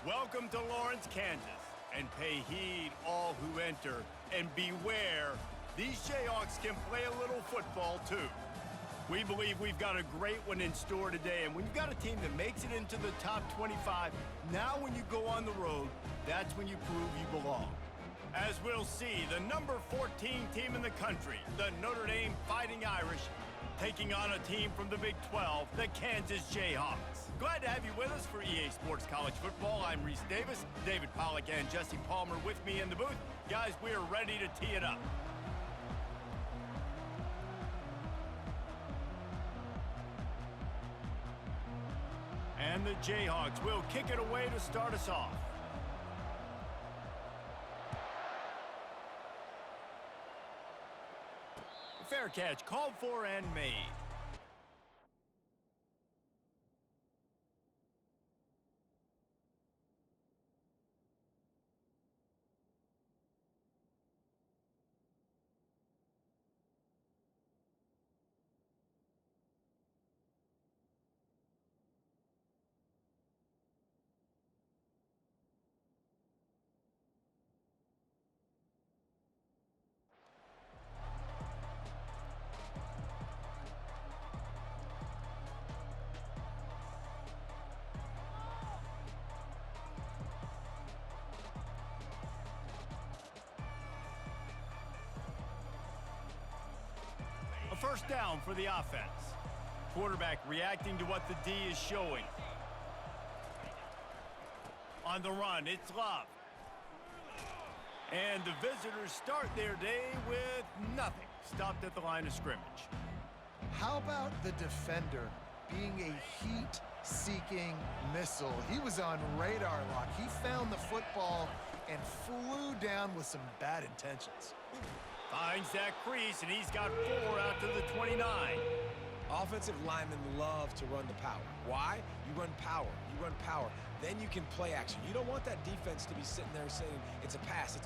Welcome to Lawrence, Kansas, and pay heed all who enter, and beware, these Jayhawks can play a little football too. We believe we've got a great one in store today, and when you've got a team that makes it into the top 25, now when you go on the road, that's when you prove you belong. As we'll see, the number 14 team in the country, the Notre Dame Fighting Irish, taking on a team from the Big 12, the Kansas Jayhawks. Glad to have you with us for EA Sports College Football. I'm Reese Davis, David Pollack and Jesse Palmer with me in the booth. Guys, we are ready to tee it up. And the Jayhawks will kick it away to start us off. Fair catch called for and made. A first down for the offense. Quarterback reacting to what the D is showing. On the run, it's Love. And the visitors start their day with nothing. Stopped at the line of scrimmage. How about the defender being a heat-seeking missile? He was on radar lock. He found the football and flew down with some bad intentions. Finds that crease, and he's got 4 out to the 29. Offensive linemen love to run the power. Why? You run power. You run power. Then you can play action. You don't want that defense to be sitting there saying, it's a pass,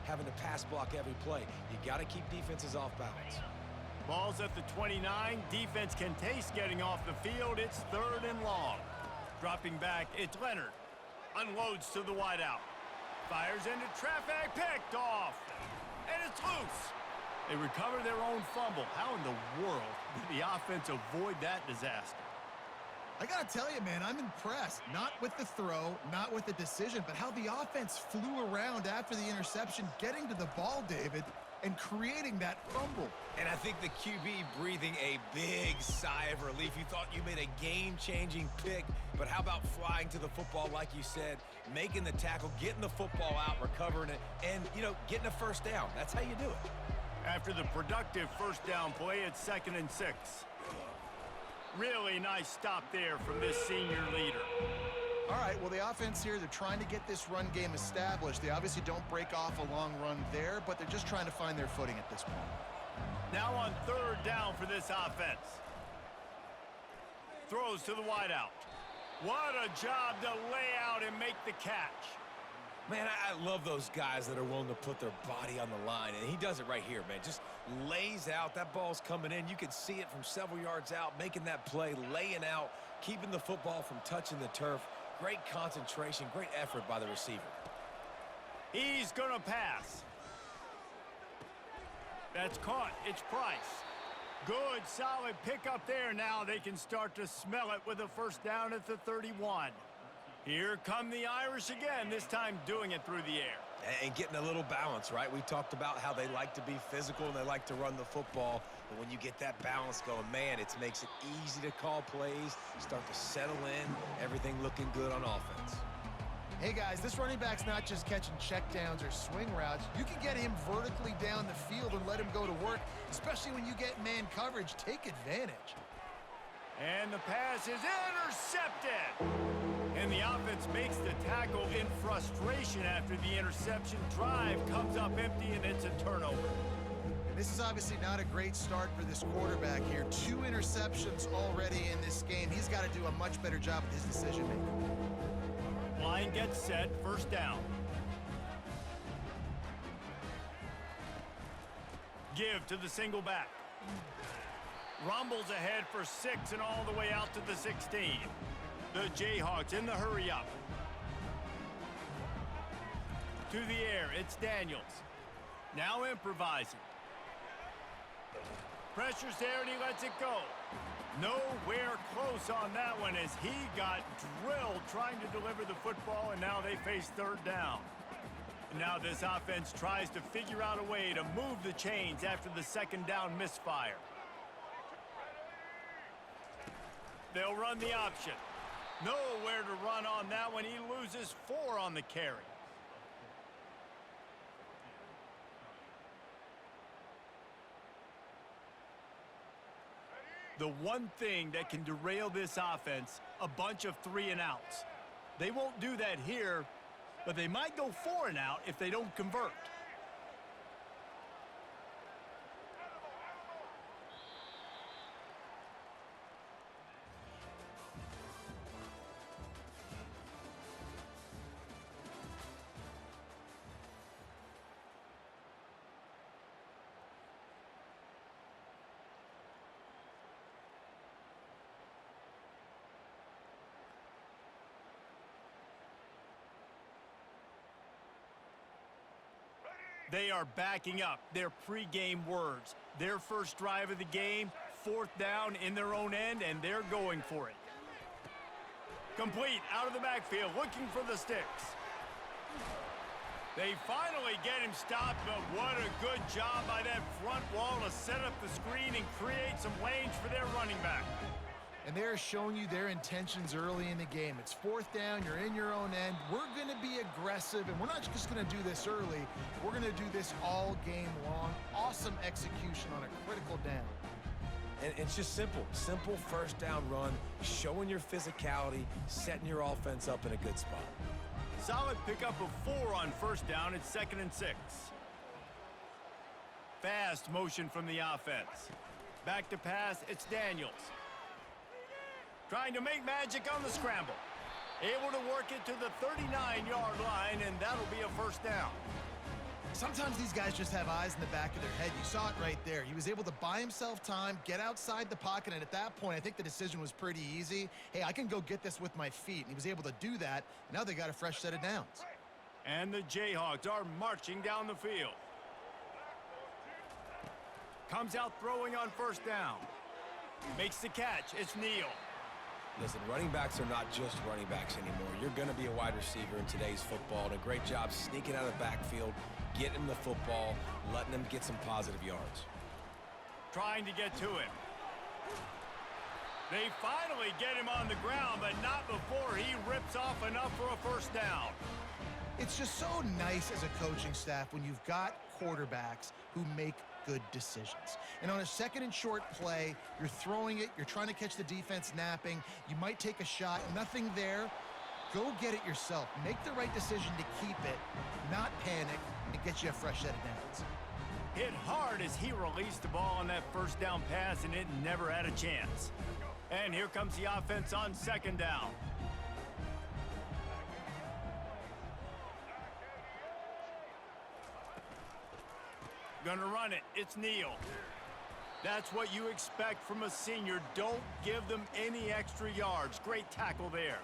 having to pass block every play. You got to keep defenses off balance. Ball's at the 29. Defense can taste getting off the field. It's 3rd and long. Dropping back, it's Leonard. Unloads to the wideout. Fires into traffic, picked off. And it's loose. They recover their own fumble. How in the world did the offense avoid that disaster? I gotta tell you, man, I'm impressed. Not with the throw, not with the decision, but how the offense flew around after the interception, getting to the ball, David, and creating that fumble. And I think the QB breathing a big sigh of relief. You thought you made a game-changing pick, but how about flying to the football, like you said, making the tackle, getting the football out, recovering it, and, getting a first down. That's how you do it. After the productive first down play, it's 2nd and 6. Really nice stop there from this senior leader. All right, well, the offense here, they're trying to get this run game established. They obviously don't break off a long run there, but they're just trying to find their footing at this point. Now on 3rd down for this offense. Throws to the wideout. What a job to lay out and make the catch. Man, I love those guys that are willing to put their body on the line, and he does it right here, man. Just lays out. That ball's coming in. You can see it from several yards out, making that play, laying out, keeping the football from touching the turf. Great concentration, great effort by the receiver. He's going to pass. That's caught. It's Price. Good, solid pickup there. Now they can start to smell it with a first down at the 31. Here come the Irish again, this time doing it through the air. And getting a little balance, right? We talked about how they like to be physical and they like to run the football. But when you get that balance going, man, it makes it easy to call plays, start to settle in, everything looking good on offense. Hey, guys, this running back's not just catching checkdowns or swing routes. You can get him vertically down the field and let him go to work, especially when you get man coverage. Take advantage. And the pass is intercepted. And the offense makes the tackle in frustration after the interception. Drive comes up empty, and it's a turnover. And this is obviously not a great start for this quarterback here. 2 interceptions already in this game. He's got to do a much better job with his decision-making. Line gets set, first down. Give to the single back. Rumbles ahead for 6 and all the way out to the 16. The Jayhawks in the hurry up. To the air, it's Daniels. Now improvising. Pressure's there and he lets it go. Nowhere close on that one as he got drilled trying to deliver the football, and now they face third down. Now this offense tries to figure out a way to move the chains after the second down misfire. They'll run the option. Nowhere to run on that one. He loses 4 on the carry. The one thing that can derail this offense, a bunch of 3-and-outs. They won't do that here, but they might go 4-and-out if they don't convert. They are backing up their pregame words. Their first drive of the game, 4th down in their own end, and they're going for it. Complete out of the backfield, looking for the sticks. They finally get him stopped, but what a good job by that front wall to set up the screen and create some lanes for their running back. And they're showing you their intentions early in the game. It's 4th down, you're in your own end. We're going to be aggressive, and we're not just going to do this early. We're going to do this all game long. Awesome execution on a critical down. And it's just simple. Simple first down run, showing your physicality, setting your offense up in a good spot. Solid pickup of 4 on first down. It's 2nd and 6. Fast motion from the offense. Back to pass, it's Daniels. Trying to make magic on the scramble. Able to work it to the 39-yard line, and that'll be a first down. Sometimes these guys just have eyes in the back of their head. You saw it right there. He was able to buy himself time, get outside the pocket, and at that point, I think the decision was pretty easy. Hey, I can go get this with my feet. And he was able to do that. Now they got a fresh set of downs. And the Jayhawks are marching down the field. Comes out throwing on first down. Makes the catch. It's Neal. Listen, running backs are not just running backs anymore. You're going to be a wide receiver in today's football, and a great job sneaking out of the backfield, getting him the football, letting him get some positive yards. Trying to get to him. They finally get him on the ground, but not before he rips off enough for a first down. It's just so nice as a coaching staff when you've got quarterbacks who make good decisions. And on a 2nd and short play, you're throwing it, you're trying to catch the defense napping, you might take a shot, nothing there. Go get it yourself. Make the right decision to keep it, not panic, and get you a fresh set of downs. Hit hard as he released the ball on that first down pass, and it never had a chance. And here comes the offense on 2nd down. Gonna run it. It's Neal. That's what you expect from a senior. Don't give them any extra yards. Great tackle there.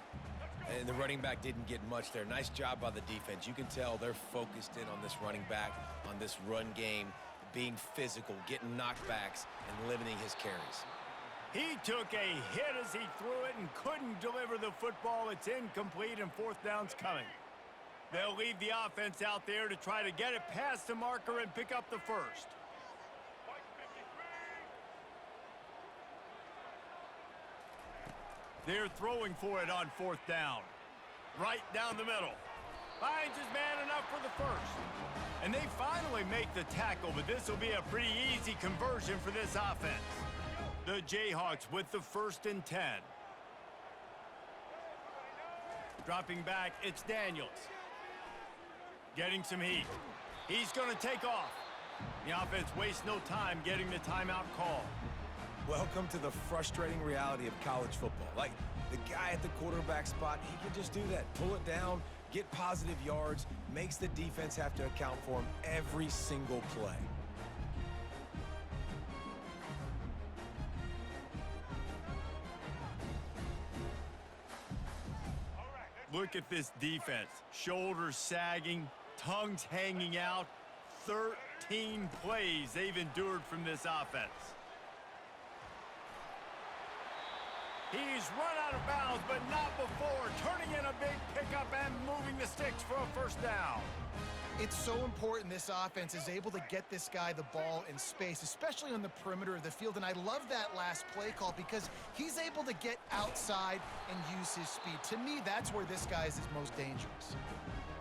And the running back didn't get much there. Nice job by the defense. You can tell they're focused in on this running back, on this run game, being physical, getting knockbacks, and limiting his carries. He took a hit as he threw it and couldn't deliver the football. It's incomplete, and 4th down's coming. They'll leave the offense out there to try to get it past the marker and pick up the first. They're throwing for it on 4th down. Right down the middle. Finds his man enough for the first. And they finally make the tackle, but this will be a pretty easy conversion for this offense. The Jayhawks with the 1st and 10. Dropping back, it's Daniels. Getting some heat. He's going to take off. The offense wastes no time getting the timeout call. Welcome to the frustrating reality of college football. Like, the guy at the quarterback spot, he can just do that. Pull it down, get positive yards, makes the defense have to account for him every single play. Look at this defense. Shoulders sagging, tongues hanging out. 13 plays they've endured from this offense. He's run out of bounds, but not before. Turning in a big pickup and moving the sticks for a first down. It's so important this offense is able to get this guy the ball in space, especially on the perimeter of the field. And I love that last play call because he's able to get outside and use his speed. To me, that's where this guy is his most dangerous.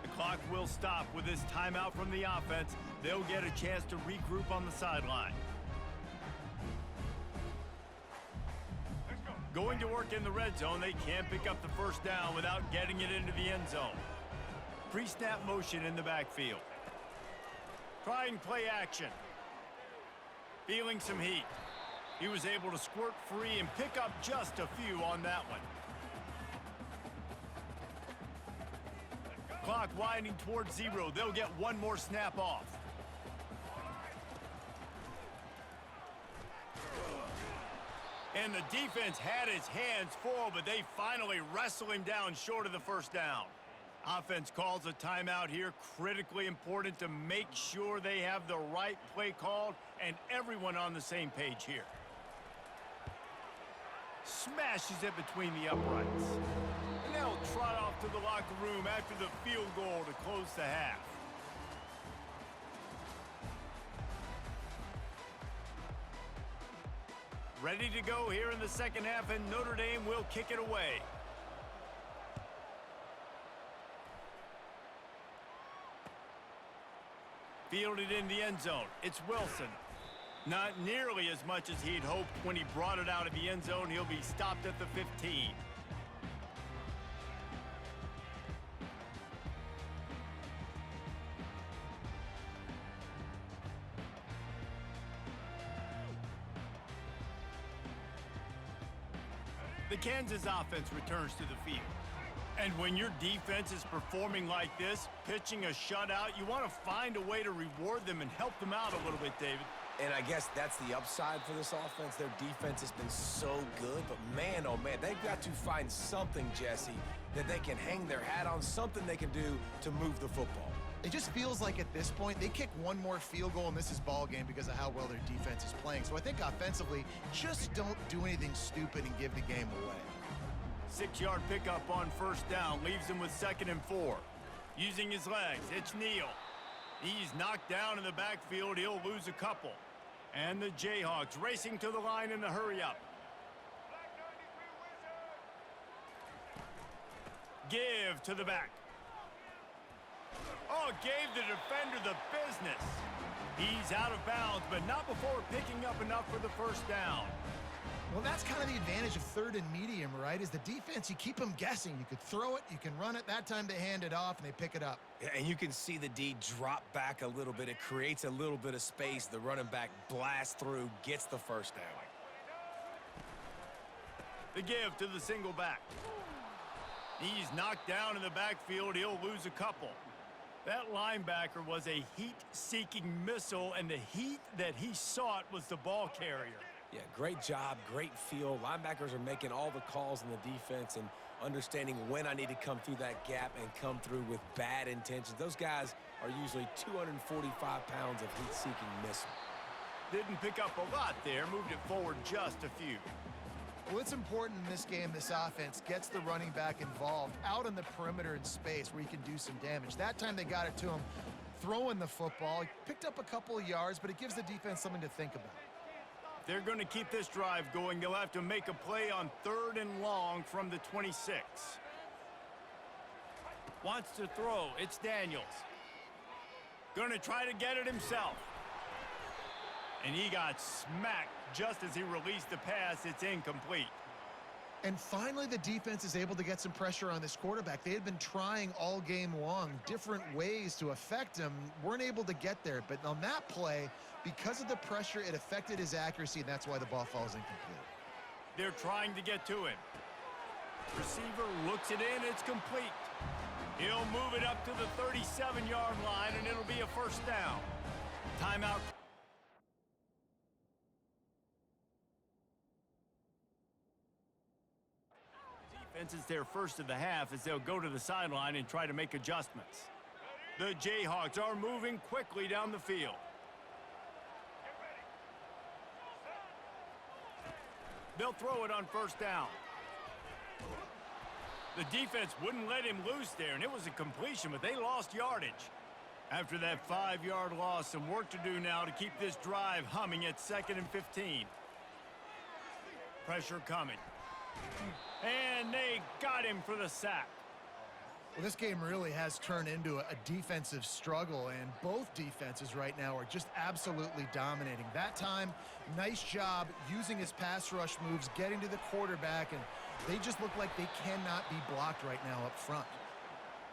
The clock will stop with this timeout from the offense. They'll get a chance to regroup on the sideline. Going to work in the red zone, they can't pick up the first down without getting it into the end zone. Pre-snap motion in the backfield. Trying play action. Feeling some heat. He was able to squirt free and pick up just a few on that one. Clock winding towards 0. They'll get one more snap off. And the defense had his hands full, but they finally wrestle him down short of the first down. Offense calls a timeout here. Critically important to make sure they have the right play called and everyone on the same page here. Smashes it between the uprights. And they'll trot off to the locker room after the field goal to close the half. Ready to go here in the second half, and Notre Dame will kick it away. Fielded in the end zone. It's Wilson. Not nearly as much as he'd hoped when he brought it out of the end zone. He'll be stopped at the 15. The Kansas offense returns to the field. And when your defense is performing like this, pitching a shutout, you want to find a way to reward them and help them out a little bit, David. And I guess that's the upside for this offense. Their defense has been so good, but man, oh man, they've got to find something, Jesse, that they can hang their hat on, something they can do to move the football. It just feels like at this point, they kick one more field goal and this is ball game because of how well their defense is playing. So I think offensively, just don't do anything stupid and give the game away. 6-yard pickup on first down leaves him with 2nd and 4. Using his legs, it's Neal. He's knocked down in the backfield. He'll lose a couple. And the Jayhawks racing to the line in the hurry-up. Give to the back. Oh, gave the defender the business. He's out of bounds, but not before picking up enough for the first down. Well, that's kind of the advantage of 3rd and medium, right? Is the defense, you keep them guessing. You could throw it, you can run it. That time they hand it off and they pick it up. Yeah, and you can see the D drop back a little bit. It creates a little bit of space. The running back blasts through, gets the first down. The give to the single back. He's knocked down in the backfield. He'll lose a couple. That linebacker was a heat-seeking missile, and the heat that he sought was the ball carrier. Yeah, great job, great feel. Linebackers are making all the calls in the defense and understanding when I need to come through that gap and come through with bad intentions. Those guys are usually 245 pounds of heat-seeking missile. Didn't pick up a lot there, moved it forward just a few. Well, it's important in this game, this offense gets the running back involved out on the perimeter in space where he can do some damage. That time they got it to him throwing the football. He picked up a couple of yards, but it gives the defense something to think about. If they're going to keep this drive going, they'll have to make a play on 3rd and long from the 26. Wants to throw. It's Daniels. Going to try to get it himself. And he got smacked just as he released the pass. It's incomplete. And finally, the defense is able to get some pressure on this quarterback. They had been trying all game long different ways to affect him, weren't able to get there. But on that play, because of the pressure, it affected his accuracy, and that's why the ball falls incomplete. They're trying to get to him. Receiver looks it in. It's complete. He'll move it up to the 37-yard line, and it'll be a first down. Timeout. Defense is their first of the half as they'll go to the sideline and try to make adjustments. The Jayhawks are moving quickly down the field. They'll throw it on first down. The defense wouldn't let him loose there, and it was a completion, but they lost yardage. After that 5-yard loss, some work to do now to keep this drive humming at 2nd and 15. Pressure coming. And they got him for the sack. Well, this game really has turned into a defensive struggle, and both defenses right now are just absolutely dominating. That time, nice job using his pass rush moves, getting to the quarterback, and they just look like they cannot be blocked right now up front.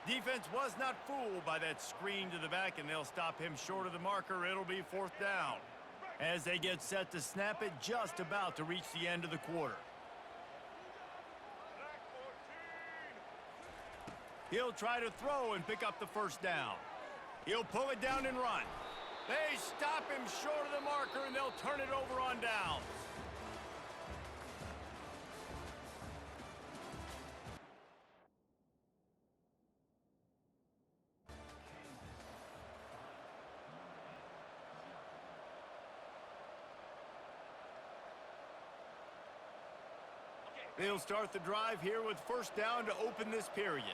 Defense was not fooled by that screen to the back, and they'll stop him short of the marker. It'll be 4th down as they get set to snap it, just about to reach the end of the quarter. He'll try to throw and pick up the first down. He'll pull it down and run. They stop him short of the marker, and they'll turn it over on downs. They'll start the drive here with first down to open this period.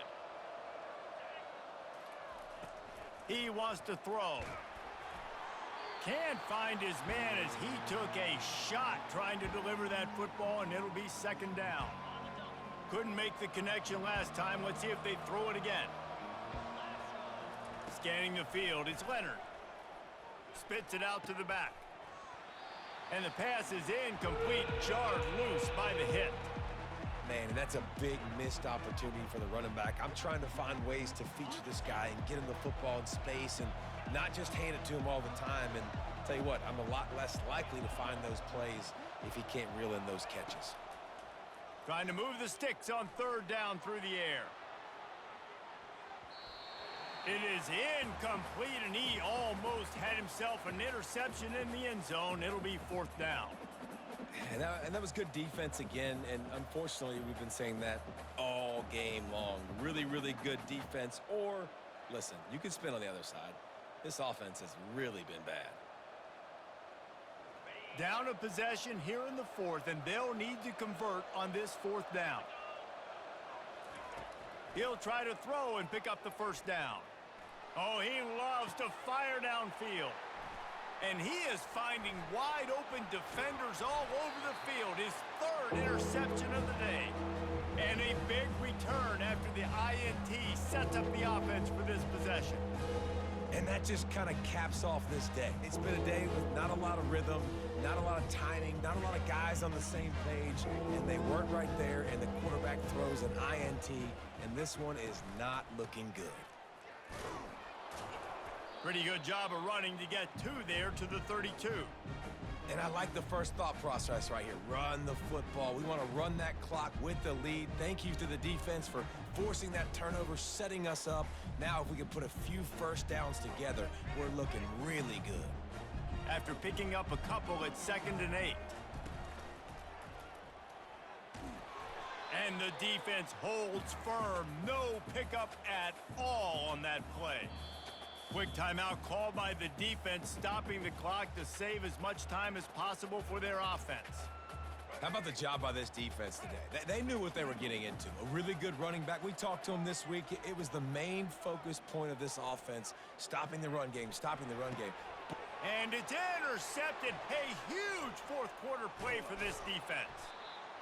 He wants to throw. Can't find his man as he took a shot trying to deliver that football, and it'll be 2nd down. Couldn't make the connection last time. Let's see if they throw it again. Scanning the field, it's Leonard. Spits it out to the back. And the pass is incomplete, jarred loose by the hit. Man, and that's a big missed opportunity for the running back. I'm trying to find ways to feature this guy and get him the football in space and not just hand it to him all the time. And tell you what, I'm a lot less likely to find those plays if he can't reel in those catches. Trying to move the sticks on 3rd down through the air. It is incomplete, and he almost had himself an interception in the end zone. It'll be 4th down. And that was good defense again, and unfortunately, we've been saying that all game long. Really, really good defense, or, listen, you can spin on the other side. This offense has really been bad. Down a possession here in the 4th, and they'll need to convert on this 4th down. He'll try to throw and pick up the first down. Oh, he loves to fire downfield. And he is finding wide-open defenders all over the field. His 3rd interception of the day. And a big return after the INT sets up the offense for this possession. And that just kind of caps off this day. It's been a day with not a lot of rhythm, not a lot of timing, not a lot of guys on the same page, and they weren't right there, and the quarterback throws an INT, and this one is not looking good. Pretty good job of running to get 2 there to the 32. And I like the first thought process right here. Run the football. We want to run that clock with the lead. Thank you to the defense for forcing that turnover, setting us up. Now if we can put a few first downs together, we're looking really good. After picking up a couple at 2nd and 8. And the defense holds firm. No pickup at all on that play. Quick timeout called by the defense, stopping the clock to save as much time as possible for their offense. How about the job by this defense today? They knew what they were getting into. A really good running back. We talked to him this week. It was the main focus point of this offense, stopping the run game, stopping the run game. And it's intercepted. A huge 4th quarter play for this defense.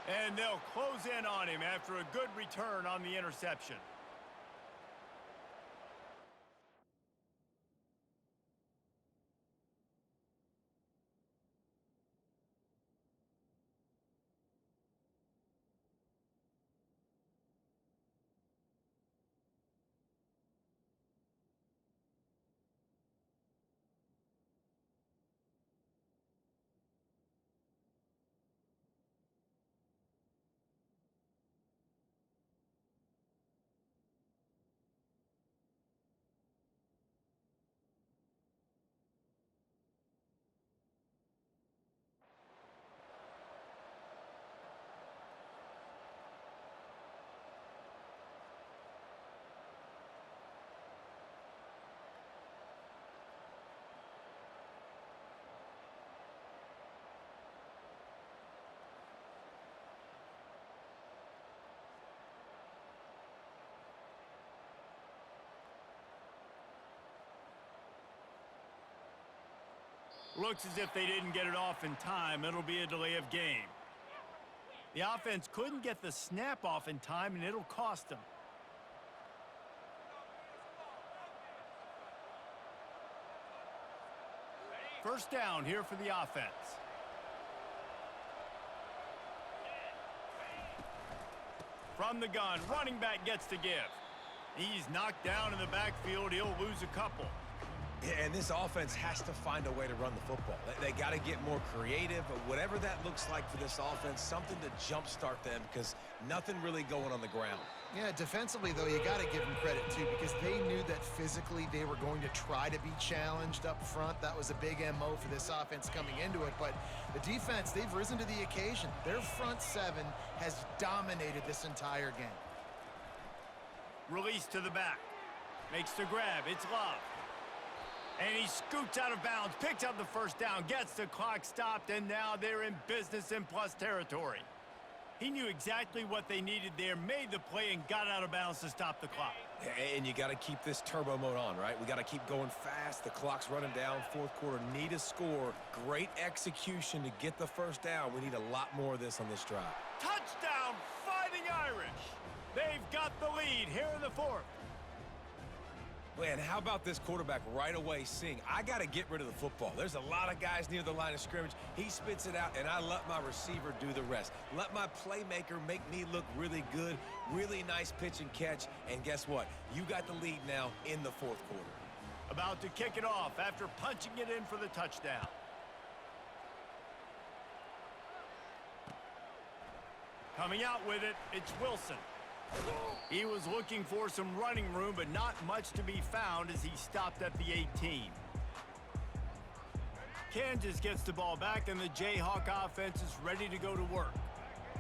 And they'll close in on him after a good return on the interception. Looks as if they didn't get it off in time. It'll be a delay of game. The offense couldn't get the snap off in time, and it'll cost them. First down here for the offense. From the gun, running back gets to give. He's knocked down in the backfield. He'll lose a couple. And this offense has to find a way to run the football. They got to get more creative, whatever that looks like for this offense, something to jumpstart them because nothing really going on the ground. Yeah, defensively, though, you got to give them credit, too, because they knew that physically they were going to try to be challenged up front. That was a big MO for this offense coming into it. But the defense, they've risen to the occasion. Their front seven has dominated this entire game. Release to the back. Makes the grab. It's Love. And he scoots out of bounds, picks up the first down, gets the clock stopped, and now they're in business in plus territory. He knew exactly what they needed there, made the play, and got out of bounds to stop the clock. And you got to keep this turbo mode on, right? We got to keep going fast. The clock's running down. Fourth quarter, need a score. Great execution to get the first down. We need a lot more of this on this drive. Touchdown, Fighting Irish. They've got the lead here in the fourth. Man, how about this quarterback right away seeing, I got to get rid of the football. There's a lot of guys near the line of scrimmage. He spits it out, and I let my receiver do the rest. Let my playmaker make me look really good, really nice pitch and catch. And guess what? You got the lead now in the fourth quarter. About to kick it off after punching it in for the touchdown. Coming out with it, it's Wilson. He was looking for some running room, but not much to be found as he stopped at the 18. Kansas gets the ball back, and the Jayhawk offense is ready to go to work.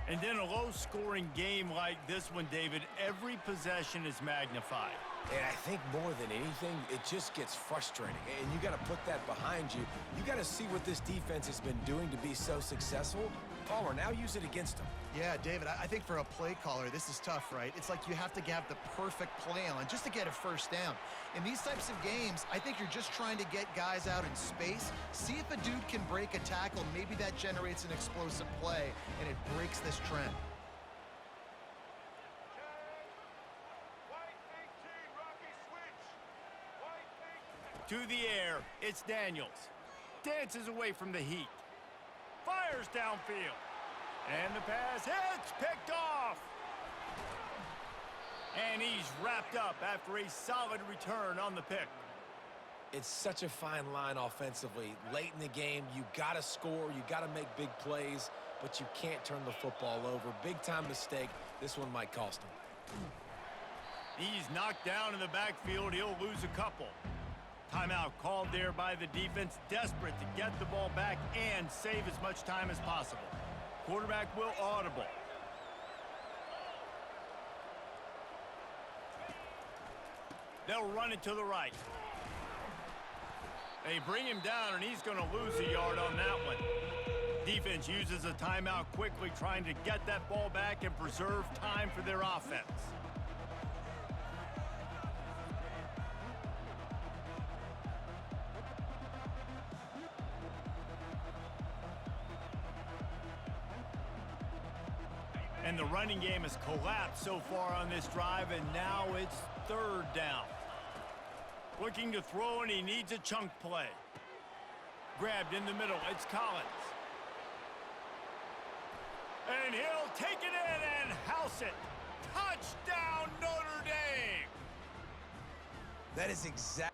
And in a low-scoring game like this one, David, every possession is magnified. And I think more than anything, it just gets frustrating. And you got to put that behind you. You got to see what this defense has been doing to be so successful. Palmer, now use it against them. Yeah, David, I think for a play caller, this is tough, right? It's like you have to have the perfect play on just to get a first down. In these types of games, I think you're just trying to get guys out in space, see if a dude can break a tackle. Maybe that generates an explosive play, and it breaks this trend. To the air, it's Daniels. Dances away from the heat. Fires downfield. And the pass hits, picked off. And he's wrapped up after a solid return on the pick. It's such a fine line offensively. Late in the game, you got to score, you got to make big plays, but you can't turn the football over. Big-time mistake. This one might cost him. He's knocked down in the backfield. He'll lose a couple. Timeout called there by the defense, desperate to get the ball back and save as much time as possible. Quarterback will audible. They'll run it to the right. They bring him down, and he's going to lose a yard on that one. Defense uses a timeout quickly, trying to get that ball back and preserve time for their offense. And the running game has collapsed so far on this drive, and now it's third down. Looking to throw, and he needs a chunk play. Grabbed in the middle, it's Collins. And he'll take it in and house it. Touchdown, Notre Dame! That is exactly